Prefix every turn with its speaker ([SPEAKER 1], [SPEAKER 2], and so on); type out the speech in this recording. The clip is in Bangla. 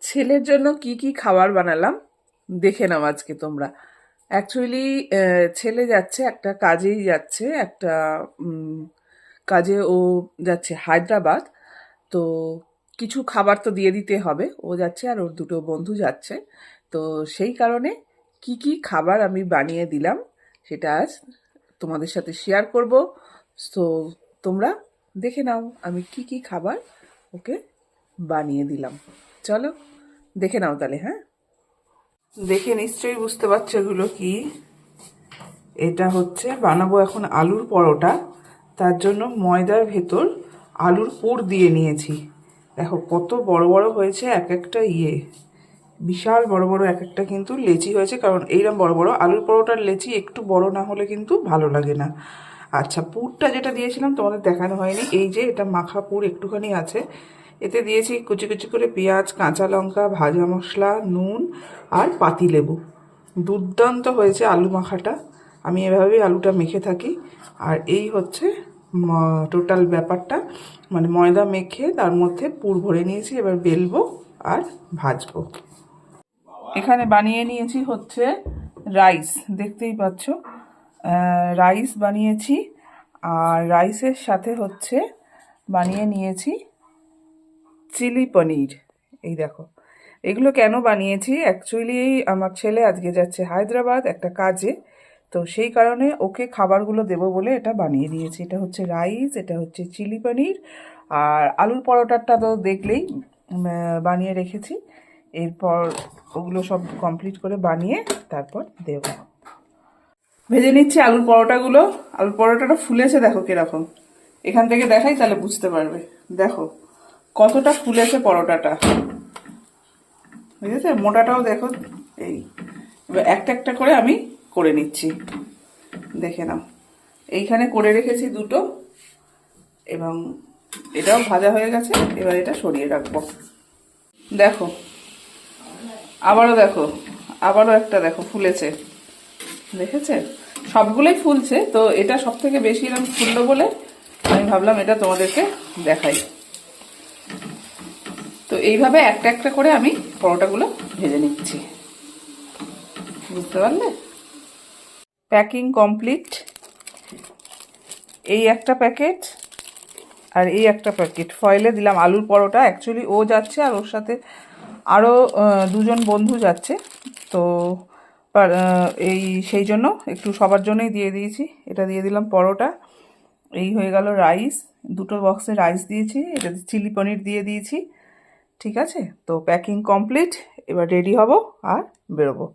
[SPEAKER 1] ছেলের জন্য কি কি খাবার বানালাম দেখে নাও আজকে তোমরা। অ্যাকচুয়ালি ছেলে যাচ্ছে একটা কাজেই যাচ্ছে, একটা কাজে ও যাচ্ছে হায়দ্রাবাদ। তো কিছু খাবার তো দিয়ে দিতে হবে, ও যাচ্ছে আর ওর দুটো বন্ধু যাচ্ছে। তো সেই কারণে কি কি খাবার আমি বানিয়ে দিলাম সেটা আজ তোমাদের সাথে শেয়ার করব। তো তোমরা দেখে নাও আমি কি কি খাবার ওকে বানিয়ে দিলাম। চলো দেখে নাও তাহলে। হ্যাঁ, দেখে নিশ্চয়ই বুঝতে পারছো এগুলো কি। এটা হচ্ছে বানাবো এখন আলুর পরোটা। তার জন্য ময়দার ভেতর আলুর পুর দিয়ে নিয়েছি। দেখো কত বড় বড় হয়েছে এক একটা বিশাল বড় বড় এক একটা কিন্তু লেচি হয়েছে, কারণ এইরকম বড় বড় আলুর পরোটার লেচি একটু বড় না হলে কিন্তু ভালো লাগে না। আচ্ছা, পুরটা যেটা দিয়েছিলাম তোমাদের দেখানো হয়নি, এই যে এটা মাখা পুর একটুখানি আছে। এতে দিয়েছি কুচি কুচি করে পেঁয়াজ, কাঁচা লঙ্কা, ভাজা মশলা, নুন আর পাতিলেবু। দুর্দান্ত হয়েছে আলু মাখাটা। আমি এভাবেই আলুটা মেখে থাকি। আর এই হচ্ছে টোটাল ব্যাপারটা, মানে ময়দা মেখে তার মধ্যে পুর ভরে নিয়েছি, এবার বেলবো আর ভাজবো। এখানে বানিয়ে নিয়েছি হচ্ছে রাইস, দেখতেই পাচ্ছ রাইস বানিয়েছি। আর রাইসের সাথে হচ্ছে বানিয়ে নিয়েছি চিলি পনির। এই দেখো, এগুলো কেন বানিয়েছি, অ্যাকচুয়ালি আমার ছেলে আজকে যাচ্ছে হায়দ্রাবাদ একটা কাজে। তো সেই কারণে ওকে খাবারগুলো দেবো বলে এটা বানিয়ে দিয়েছি। এটা হচ্ছে রাইস, এটা হচ্ছে চিলি পনির, আর আলুর পরোটাটা তো দেখলেই বানিয়ে রেখেছি। এরপর ওগুলো সব কমপ্লিট করে বানিয়ে তারপর দেব। ভেজে নিচ্ছি আলুর পরোটাগুলো। আলুর পরোটাটা ফুলেছে দেখো কিরকম, এখান থেকে দেখাই তাহলে বুঝতে পারবে। দেখো কতটা ফুলেছে পরোটাটা, বুঝেছে? মোটাটাও দেখো। এই এবার একটা একটা করে আমি করে নিচ্ছি, দেখে নাও। এইখানে করে রেখেছি দুটো, এবং এটাও ভাজা হয়ে গেছে। এবার এটা সরিয়ে রাখবো। দেখো আবারও দেখো, আবারও একটা দেখো ফুলেছে, দেখেছে? সবগুলোই ফুলছে, তো এটা সব থেকে বেশি এরকম ফুললো বলে আমি ভাবলাম এটা তোমাদেরকে দেখাই। তো এইভাবে একটা একটা করে আমি পরোটাগুলো ভেজে নিচ্ছি, বুঝতে পারলে? Packing complete. এই একটা প্যাকেট আর এই একটা প্যাকেট ফয়েলে দিলাম আলুর পরোটা। অ্যাকচুয়ালি ও যাচ্ছে আর ওর সাথে আরও দুজন বন্ধু যাচ্ছে। তো এই সেই জন্য একটু সবার জন্যই দিয়ে দিয়েছি। এটা দিয়ে দিলাম পরোটা। এই হয়ে গেল রাইস, দুটো বক্সে রাইস দিয়েছি, এটা চিলি পনির দিয়ে দিয়েছি। ঠিক আছে, তো প্যাকিং কমপ্লিট। এবার রেডি হব আর বেরোবো।